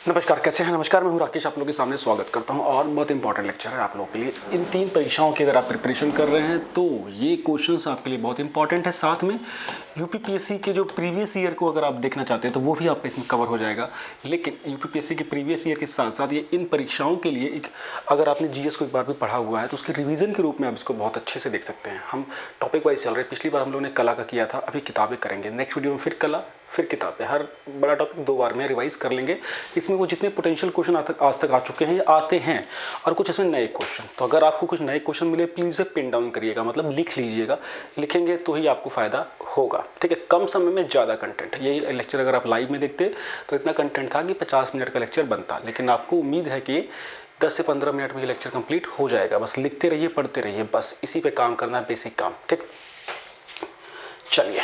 नमस्कार, कैसे हैं? नमस्कार, मैं हूं राकेश, आप लोगों के सामने स्वागत करता हूं और बहुत इंपॉर्टेंट लेक्चर है आप लोगों के लिए। इन 3 परीक्षाओं की अगर आप प्रिपरेशन कर रहे हैं तो ये क्वेश्चंस आपके लिए बहुत इंपॉर्टेंट है। साथ में यूपीपीएससी के जो प्रीवियस ईयर को अगर आप देखना चाहते हैं तो वो भी आपका इसमें कवर हो जाएगा। लेकिन यूपीपीएससी के प्रीवियस ईयर के साथ साथ ये इन परीक्षाओं के लिए एक, अगर आपने जीएस को एक बार भी पढ़ा हुआ है तो उसके रिविजन के रूप में आप इसको बहुत अच्छे से देख सकते हैं। हम टॉपिक वाइज चल रहे हैं। पिछली बार हम लोगों ने कला का किया था, अभी किताबें करेंगे। नेक्स्ट वीडियो में फिर कला, फिर किताबें। हर बड़ा टॉपिक 2 बार में रिवाइज कर लेंगे। इसमें वो जितने पोटेंशियल क्वेश्चन आज तक आ चुके हैं, ये आते हैं, और कुछ इसमें नए क्वेश्चन। तो अगर आपको कुछ नए क्वेश्चन मिले प्लीज़ इसे पिन डाउन करिएगा, मतलब लिख लीजिएगा। लिखेंगे तो ही आपको फ़ायदा होगा, ठीक है। कम समय में ज़्यादा कंटेंट। यही लेक्चर अगर आप लाइव में देखते तो इतना कंटेंट था कि 50 मिनट का लेक्चर बनता, लेकिन आपको उम्मीद है कि 10 से 15 मिनट में ये लेक्चर कंप्लीट हो जाएगा। बस लिखते रहिए, पढ़ते रहिए, बस इसी पे काम करना है, बेसिक काम, ठीक। चलिए,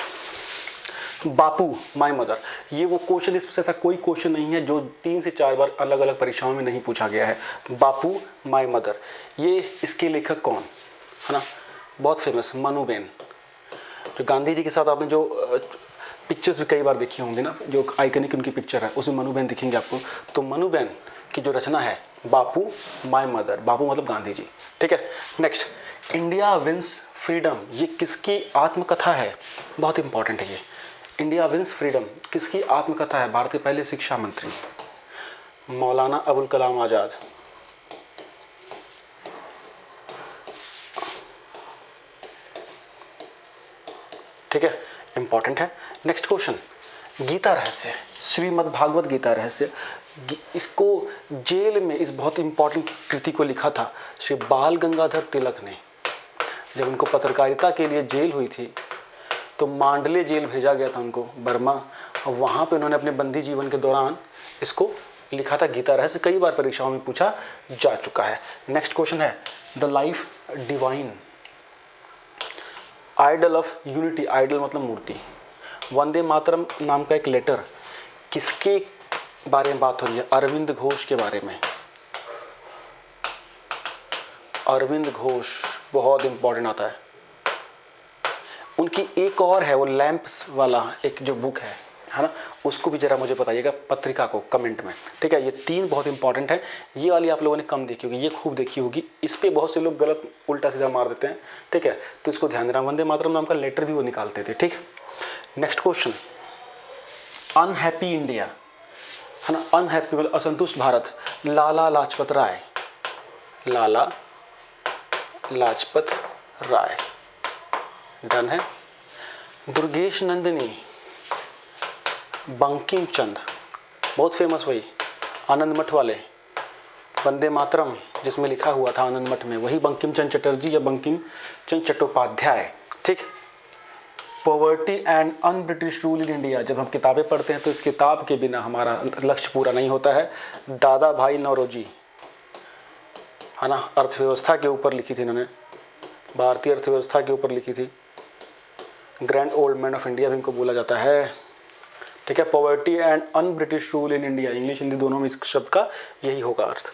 बापू माय मदर, ये वो क्वेश्चन, इसमें ऐसा कोई क्वेश्चन नहीं है जो 3 से 4 बार अलग अलग परीक्षाओं में नहीं पूछा गया है। बापू माय मदर, ये इसके लेखक कौन है ना, बहुत फेमस, मनुबेन। जो गांधी जी के साथ आपने जो पिक्चर्स भी कई बार देखी होंगी ना, जो आइकनिक उनकी पिक्चर है, उसमें मनुबेन दिखेंगे आपको। तो मनुबेन की जो रचना है बापू माय मदर, बापू मतलब गांधी जी, ठीक है। नेक्स्ट, इंडिया विंस फ्रीडम, ये किसकी आत्मकथा है? बहुत इंपॉर्टेंट है ये। इंडिया विंस फ्रीडम किसकी आत्मकथा है? भारत के पहले शिक्षा मंत्री मौलाना अबुल कलाम आज़ाद। ठीक है, इंपॉर्टेंट है। नेक्स्ट क्वेश्चन, गीता रहस्य, श्रीमद् भागवत गीता रहस्य, इसको जेल में, इस बहुत इंपॉर्टेंट कृति को लिखा था श्री बाल गंगाधर तिलक ने। जब उनको पत्रकारिता के लिए जेल हुई थी तो मांडले जेल भेजा गया था उनको, बर्मा, और वहाँ पे उन्होंने अपने बंदी जीवन के दौरान इसको लिखा था, गीता रहस्य। कई बार परीक्षाओं में पूछा जा चुका है। नेक्स्ट क्वेश्चन है, the life divine, idol of unity, idol मतलब मूर्ति। वंदे मातरम नाम का एक लेटर, किसके बारे में बात हो रही है? अरविंद घोष के बारे में। अरविंद घोष बहुत इंपॉर्टेंट आता है। उनकी एक और है, वो लैंप्स वाला एक जो बुक है ना, उसको भी जरा मुझे बताइएगा, पत्रिका को, कमेंट में, ठीक है। ये 3 बहुत इंपॉर्टेंट है। ये वाली आप लोगों ने कम देखी होगी, ये खूब देखी होगी। इस पे बहुत से लोग गलत उल्टा सीधा मार देते हैं, ठीक है, तो इसको ध्यान देना। वंदे मातरम नाम का लेटर भी वो निकालते थे, ठीक। नेक्स्ट क्वेश्चन, अनहैप्पी इंडिया है ना, अनहैप्पी मतलब असंतुष्ट भारत, लाला लाजपत राय, लाला लाजपत राय, डन है। दुर्गेश नंदिनी, बंकिम चंद, बहुत फेमस, वही आनंद मठ वाले। वंदे मातरम जिसमें लिखा हुआ था आनंद मठ में, वही बंकिम चंद्र चटर्जी या बंकिम चंद्र चट्टोपाध्याय, ठीक। Poverty and un British rule in India, जब हम किताबें पढ़ते हैं तो इस किताब के बिना हमारा लक्ष्य पूरा नहीं होता है। दादा भाई नौरोजी है ना, अर्थव्यवस्था के ऊपर लिखी थी इन्होंने, भारतीय अर्थव्यवस्था के ऊपर लिखी थी। Grand old man of India भी इनको बोला जाता है, ठीक है। Poverty and un British rule in India, English Hindi दोनों में इस शब्द का यही होगा अर्थ।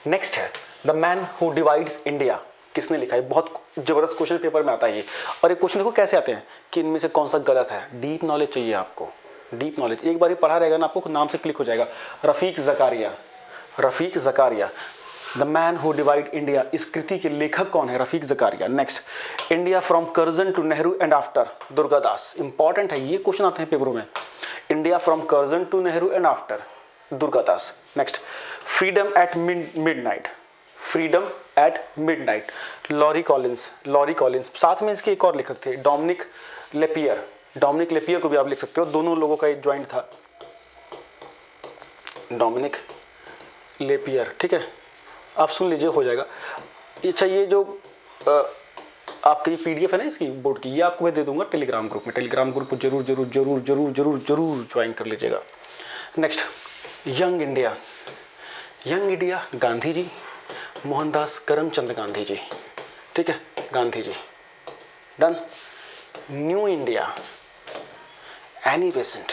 नेक्स्ट है, the man who divides India, किसने लिखा है? बहुत जबरदस्त क्वेश्चन पेपर में आता है ये। और ये क्वेश्चन देखो कैसे आते हैं कि इनमें से कौन सा गलत है। डीप नॉलेज चाहिए आपको, डीप नॉलेज। एक बार ही पढ़ा रहेगा ना, आपको नाम से क्लिक हो जाएगा। Rafiq Zakaria, Rafiq Zakaria, the man who divide India, इस कृति के लेखक कौन है? Rafiq Zakaria. Next, India from Curzon to Nehru and after, Durgadas. Important है, ये क्वेश्चन आते हैं पेपरों में। India from Curzon to Nehru and after, Durgadas. Next, freedom at midnight, freedom at midnight, Larry Collins, Larry Collins. साथ में इसके एक और लेखक थे, डोमिनिक लेपियर, डोमिनिक लेपियर को भी आप लिख सकते हो, दोनों लोगों का एक ज्वाइंट था, डोमिनिक लेपियर, ठीक है। आप सुन लीजिए, हो जाएगा। अच्छा, ये जो आपकी ये पीडीएफ है ना इसकी बोर्ड की, ये आपको मैं दे दूंगा टेलीग्राम ग्रुप में। टेलीग्राम ग्रुप को जरूर जरूर जरूर जरूर जरूर जरूर ज्वाइन कर लीजिएगा। Next, young India, young India, Gandhi ji, Mohandas Karamchand Gandhi ji, ठीक है, Gandhi ji, done. New India, Annie Besant,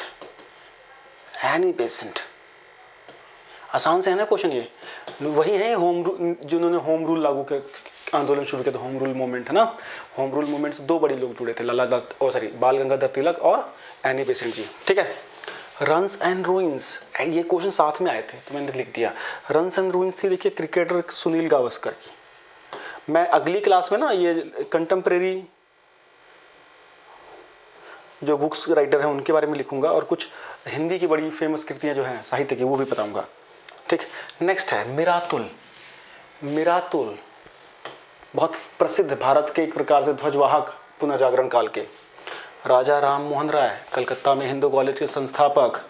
Annie Besant. आसान से है ना क्वेश्चन ये, वही है होम रूल, जिन्होंने होम रूल लागू कर आंदोलन शुरू किया था, होम रूल मूवमेंट है ना। होम रूल मूवमेंट से 2 बड़े लोग जुड़े थे, बाल गंगाधर तिलक और एनी बेसेंट जी, ठीक है। रन्स एंड रूइंस, ये क्वेश्चन साथ में आए थे तो मैंने लिख दिया। रन्स एंड रूइंस थी देखिए क्रिकेटर सुनील गावस्कर की। मैं अगली क्लास में ना ये कंटेम्प्रेरी जो बुक्स राइटर हैं उनके बारे में लिखूंगा और कुछ हिंदी की बड़ी फेमस कृतियाँ जो हैं साहित्य की वो भी बताऊंगा। ठीक, नेक्स्ट है मिरातुल। मिरातुल बहुत प्रसिद्ध, भारत के एक प्रकार से ध्वजवाहक पुनर्जागरण काल के। राजा राम मोहन राय कलकत्ता में हिंदू कॉलेज के संस्थापक,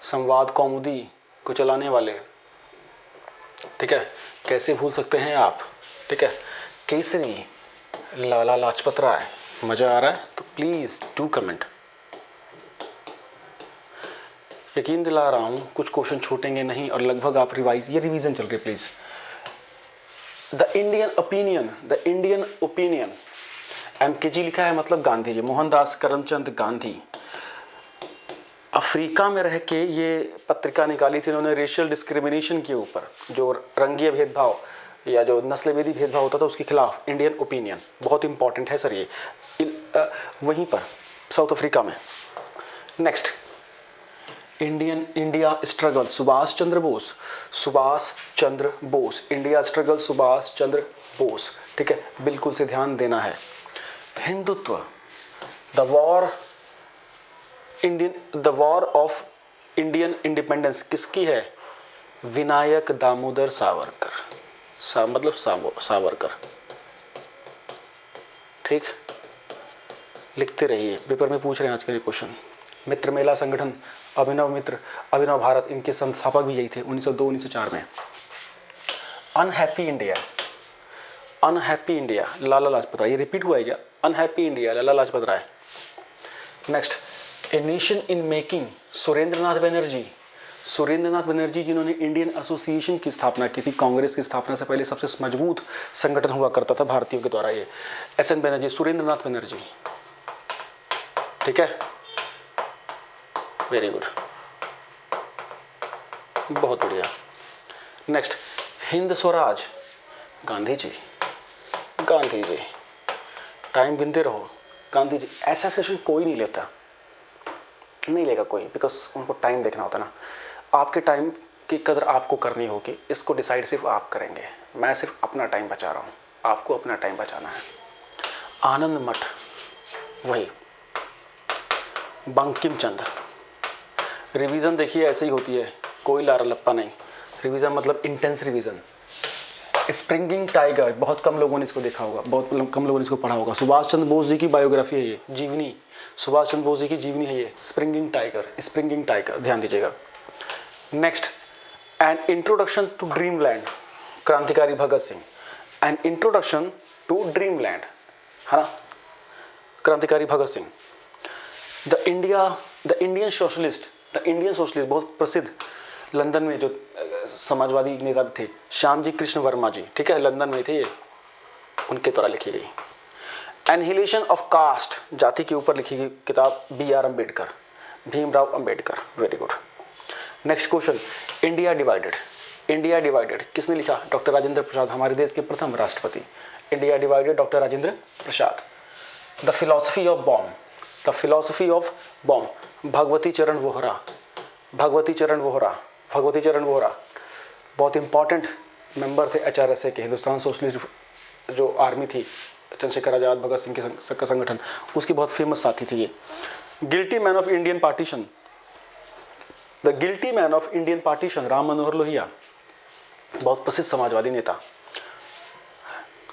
संवाद कौमुदी को चलाने वाले। ठीक है, कैसे भूल सकते हैं आप। ठीक है, केसरी लाला लाजपत राय। मज़ा आ रहा है तो प्लीज़ डू कमेंट। यकीन दिला रहा हूँ कुछ क्वेश्चन छूटेंगे नहीं और लगभग आप ये रिवीजन चल रही है please. The Indian opinion, MKG लिखा है मतलब गांधी जी, मोहनदास करमचंद गांधी। अफ्रीका में रह के ये पत्रिका निकाली थी इन्होंने रेशियल डिस्क्रिमिनेशन के ऊपर, जो रंगीय भेदभाव या जो नस्लभेदी भेदभाव होता था उसके खिलाफ। इंडियन ओपिनियन बहुत इंपॉर्टेंट है सर ये, वहीं पर साउथ अफ्रीका में। Next, India struggle Subhash Chandra Bose. Subhash Chandra Bose, India struggle Subhash Chandra Bose. ठीक है, बिल्कुल से ध्यान देना है। Hindutva, the war of Indian independence किसकी है? विनायक दामोदर सावरकर। मतलब सावरकर। ठीक, लिखते रहिए, पेपर में पूछ रहे हैं आज के लिए क्वेश्चन। मित्र मेला संगठन, अभिनव मित्र, अभिनव भारत, इनके संस्थापक भी यही थे 1902-1904 में। अनहैप्पी इंडिया लाला लाजपत राय, ये रिपीट हुआ है क्या? Unhappy India Lala Lajpat Rai. Next, a nation in making, Surendranath Banerjee जिन्होंने इंडियन एसोसिएशन की स्थापना की थी। कांग्रेस की स्थापना से पहले सबसे मजबूत संगठन हुआ करता था भारतीयों के द्वारा ये। SN बनर्जी, सुरेंद्रनाथ बनर्जी। ठीक है, वेरी गुड, बहुत बढ़िया। नेक्स्ट, हिंद स्वराज, गांधी जी। टाइम गिनते रहो, गांधी जी। ऐसा सेशन कोई नहीं लेगा कोई, बिकॉज उनको टाइम देखना होता ना। आपके टाइम की कदर आपको करनी होगी, इसको डिसाइड सिर्फ आप करेंगे। मैं सिर्फ अपना टाइम बचा रहा हूँ, आपको अपना टाइम बचाना है। आनंद मठ, वही। बंकिम चंद्र। रिवीजन देखिए ऐसे ही होती है, कोई लारा लप्पा नहीं। रिवीजन मतलब इंटेंस रिवीजन। स्प्रिंगिंग टाइगर, बहुत कम लोगों ने इसको देखा होगा, बहुत कम लोगों ने इसको पढ़ा होगा। सुभाष चंद्र बोस जी की बायोग्राफी है ये, जीवनी। सुभाष चंद्र बोस जी की जीवनी है ये, स्प्रिंगिंग टाइगर, ध्यान दीजिएगा। Next, an introduction to dreamland, क्रांतिकारी Bhagat Singh. An introduction to dreamland, है ना, क्रांतिकारी Bhagat Singh. The Indian socialist, बहुत प्रसिद्ध लंदन में जो समाजवादी नेता थे, श्यामजी कृष्ण वर्मा जी। ठीक है, लंदन में थे ये, उनके द्वारा लिखी गई। एनहिलेशन ऑफ कास्ट, जाति के ऊपर लिखी गई किताब, BR Ambedkar, Bhimrao Ambedkar. Very good. Next question, India divided किसने लिखा? डॉक्टर राजेंद्र प्रसाद, हमारे देश के प्रथम राष्ट्रपति। India divided, doctor Rajendra Prasad. The philosophy of bomb, Bhagwati चरण वोहरा। बहुत इंपॉर्टेंट मेंबर थे HRSA के, हिंदुस्तान सोशलिस्ट जो आर्मी थी, चंद्रशेखर आजाद, भगत सिंह का संगठन, उसकी बहुत फेमस साथी थी ये। Guilty man of Indian partition, Ram Manohar Lohia, बहुत प्रसिद्ध समाजवादी नेता,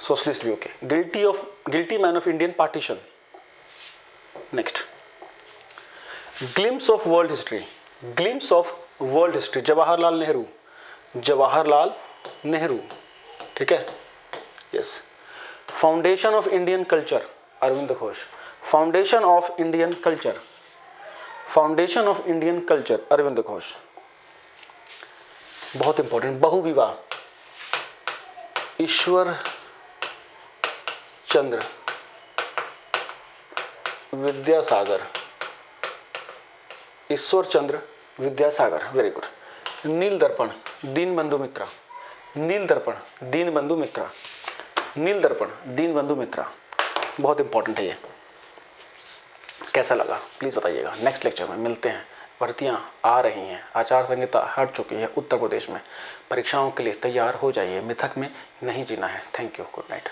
सोशलिस्ट व्यू के। Guilty man of Indian partition. Next, glimpse of world history, Jawaharlal Nehru. ठीक है, yes. Foundation of Indian culture, Aurobindo Ghosh. Foundation of Indian culture, Aurobindo Ghosh. बहुत इंपॉर्टेंट, बहुविवाह, ईश्वर चंद्र विद्यासागर। Very good. नील दर्पण, दीनबंधु मित्रा। बहुत इंपॉर्टेंट है ये। कैसा लगा प्लीज़ बताइएगा। नेक्स्ट लेक्चर में मिलते हैं भर्तियां आ रही हैं, आचार संहिता हट चुकी है उत्तर प्रदेश में, परीक्षाओं के लिए तैयार हो जाइए, मिथक में नहीं जीना है। Thank you, good night.